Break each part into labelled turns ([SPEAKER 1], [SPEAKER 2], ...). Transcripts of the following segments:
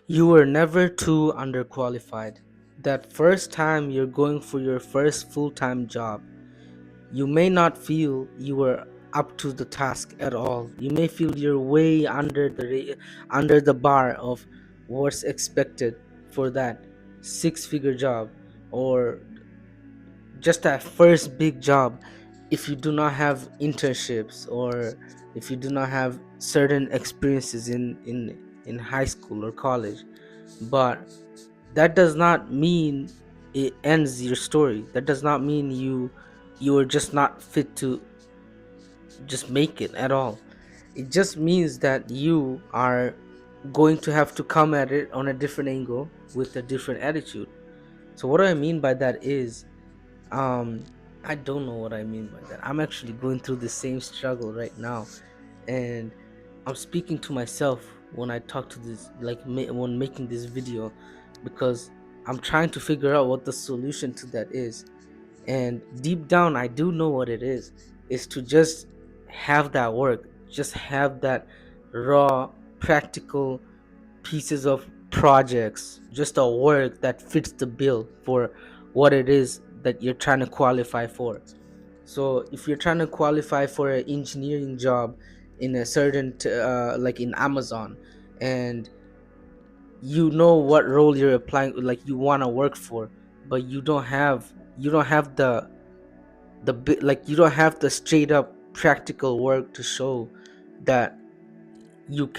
[SPEAKER 1] You were never too underqualified. That first time you're going for your first full-time job, you may not feel you were up to the task at all. You may feel you're way under the bar of what's expected for that six-figure job, or just that first big job. If you do not have internships, or if you do not have certain experiences in high school or college. But that does not mean it ends your story. That does not mean you are just not fit to just make it at all. It just means that you are going to have to come at it on a different angle with a different attitude. So what I mean by that is, um I don't know what I mean by that. I'm actually going through the same struggle right now, and I'm speaking to myself when I talk to this, like when making this video, because I'm trying to figure out what the solution to that is. And deep down, I do know what it is to just have that work, just have that raw, practical pieces of projects, just a work that fits the bill for what it is that you're trying to qualify for. So if you're trying to qualify for an engineering job in a certain like in Amazon, and you know what role you're applying, like you want to work for, but you don't have like you don't have the straight up practical work to show that you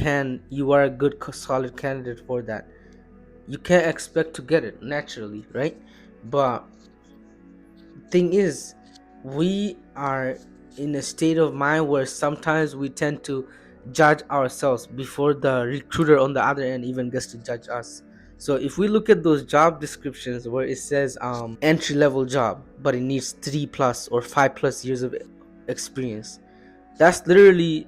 [SPEAKER 1] are a good solid candidate for that. You can't expect to get it naturally, right? But thing is, we are in a state of mind where sometimes we tend to judge ourselves before the recruiter on the other end even gets to judge us. So if we look at those job descriptions where it says entry level job, but it needs 3+ or 5+ years of experience, that's literally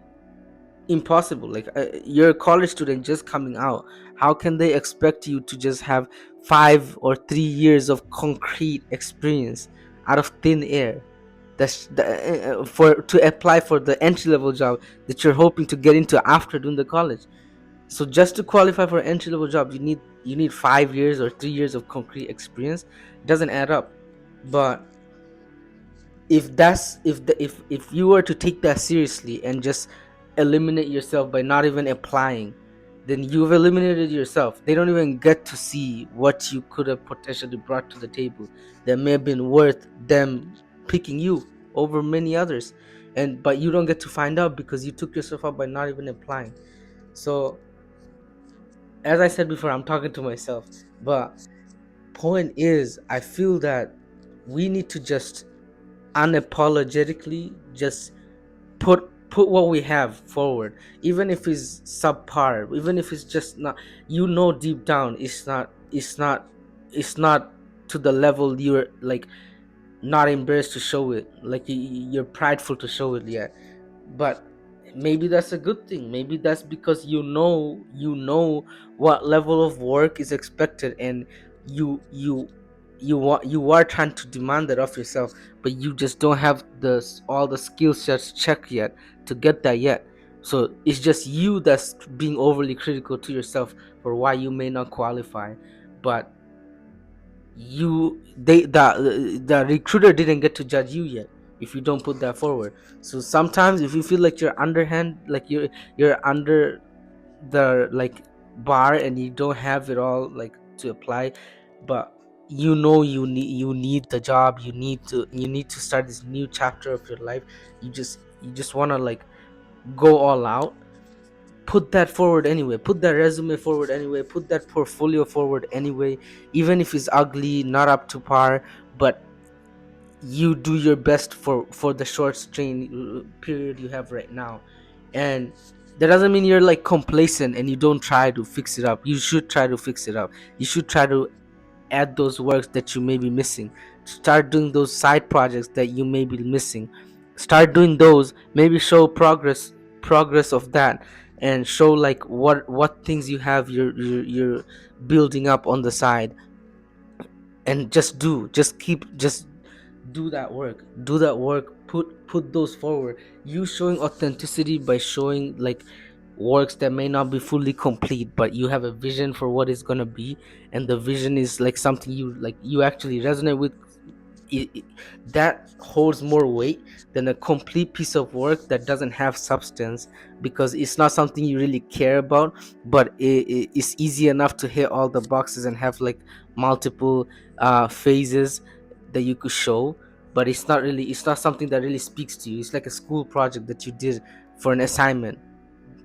[SPEAKER 1] impossible. Like, you're a college student just coming out. How can they expect you to just have 5 or 3 years of concrete experience out of thin air? For to apply for the entry level job that you're hoping to get into after doing the college. So just to qualify for an entry level job, you need 5 years or 3 years of concrete experience. It doesn't add up. But if you were to take that seriously and just eliminate yourself by not even applying, then you've eliminated yourself. They don't even get to see what you could have potentially brought to the table that may have been worth them picking you over many others. And but you don't get to find out because you took yourself out by not even applying. So as I said before, I'm talking to myself. But point is, I feel that we need to just unapologetically just put what we have forward, even if it's subpar, even if it's just not, deep down it's not to the level you're like not embarrassed to show it, like you're prideful to show it yet. But maybe that's a good thing. Maybe that's because you know what level of work is expected, and you are trying to demand that of yourself, but you just don't have all the skill sets checked yet to get that yet. So it's just you that's being overly critical to yourself for why you may not qualify. But the recruiter didn't get to judge you yet if you don't put that forward. So sometimes if you feel like you're underhand, like you're under the like bar, and you don't have it all like to apply, but you need the job, you need to start this new chapter of your life, you just want to like go all out, put that forward anyway, put that resume forward anyway, put that portfolio forward anyway, even if it's ugly, not up to par. But you do your best for the short strain period you have right now. And that doesn't mean you're like complacent and you don't try to fix it up. You should try to fix it up. You should try to add those works that you may be missing. Start doing those side projects that you may be missing. Start doing those, maybe show progress of that, and show like what things you have you're building up on the side. And just do that work, put those forward. You showing authenticity by showing like works that may not be fully complete, but you have a vision for what it's gonna be, and the vision is like something you like, you actually resonate with. That holds more weight than a complete piece of work that doesn't have substance, because it's not something you really care about, but it's easy enough to hit all the boxes and have like multiple phases that you could show. But it's not something that really speaks to you. It's like a school project that you did for an assignment,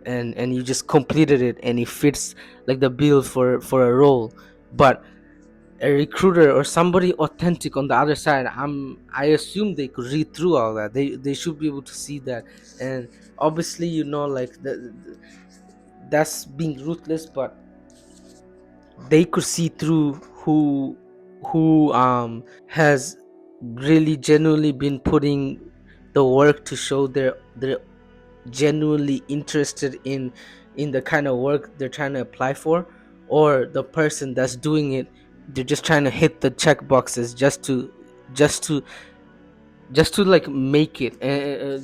[SPEAKER 1] and you just completed it, and it fits like the bill for a role. But a recruiter or somebody authentic on the other side, I assume they could read through all that. They should be able to see that. And obviously, like that's being ruthless, but they could see through who has really genuinely been putting the work to show they're genuinely interested in the kind of work they're trying to apply for, or the person that's doing it, they're just trying to hit the check boxes just to just to like make it,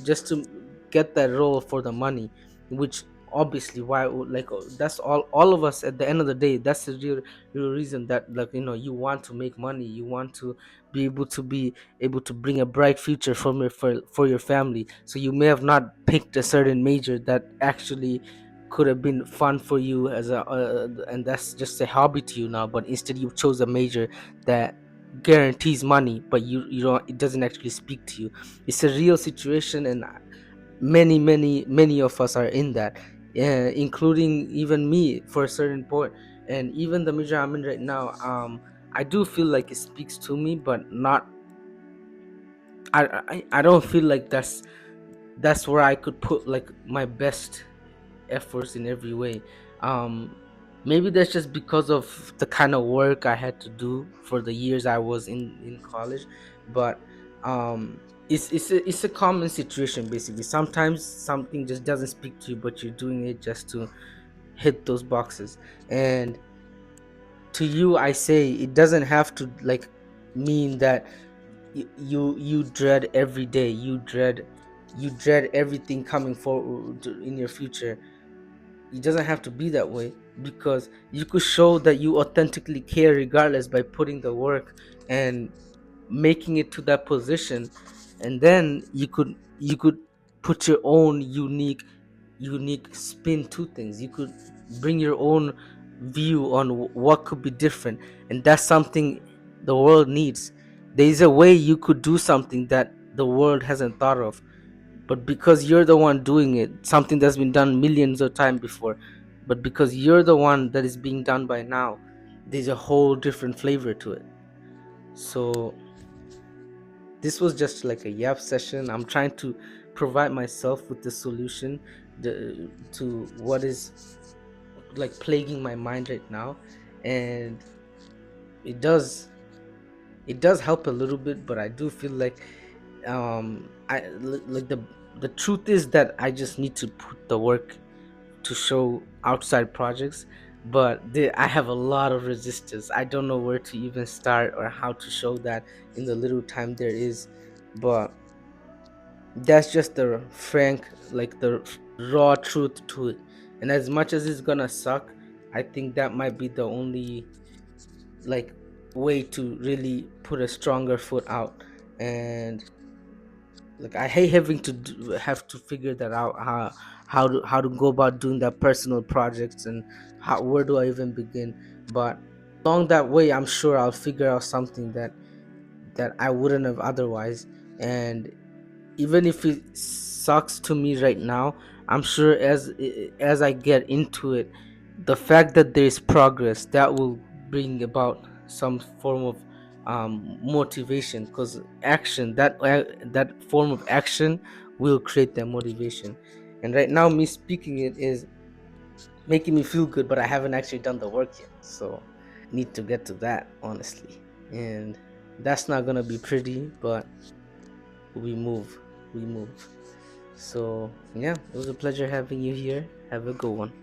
[SPEAKER 1] just to get that role for the money. Which obviously, why like that's all of us at the end of the day. That's the real reason that, like, you want to make money, you want to be able to bring a bright future for your family. So you may have not picked a certain major that actually could have been fun for you as a and that's just a hobby to you now, but instead you chose a major that guarantees money, but you don't, it doesn't actually speak to you. It's a real situation, and many of us are in that, including even me for a certain point. And even the major I'm in right now, I do feel like it speaks to me, but not, I don't feel like that's where I could put like my best efforts in every way. um Maybe that's just because of the kind of work I had to do for the years I was in college. But it's a common situation. Basically, sometimes something just doesn't speak to you, but you're doing it just to hit those boxes. And to you, I say, it doesn't have to like mean that you dread every day, you dread everything coming forward in your future. It doesn't have to be that way, because you could show that you authentically care regardless by putting the work and making it to that position. And then you could put your own unique spin to things. You could bring your own view on what could be different, and that's something the world needs. There's a way you could do something that the world hasn't thought of, but because you're the one doing it, something that's been done millions of times before, but because you're the one that is being done by now, there's a whole different flavor to it. So this was just like a yap session. I'm trying to provide myself with the solution to what is like plaguing my mind right now. And it does it does help a little bit, but I do feel like like the truth is that I just need to put the work to show outside projects. But I have a lot of resistance. I don't know where to even start or how to show that in the little time there is. But that's just the frank, like the raw truth to it. And as much as it's gonna suck, I think that might be the only like way to really put a stronger foot out. And like, I hate having to have to figure that out, how to go about doing that personal projects, and where do I even begin. But along that way, I'm sure I'll figure out something that I wouldn't have otherwise. And even if it sucks to me right now, I'm sure as I get into it, the fact that there is progress, that will bring about some form of motivation, because action, that form of action will create that motivation. And right now, me speaking it is making me feel good, but I haven't actually done the work yet. So need to get to that, honestly. And that's not gonna be pretty, but we move we move. So yeah, it was a pleasure having you here. Have a good one.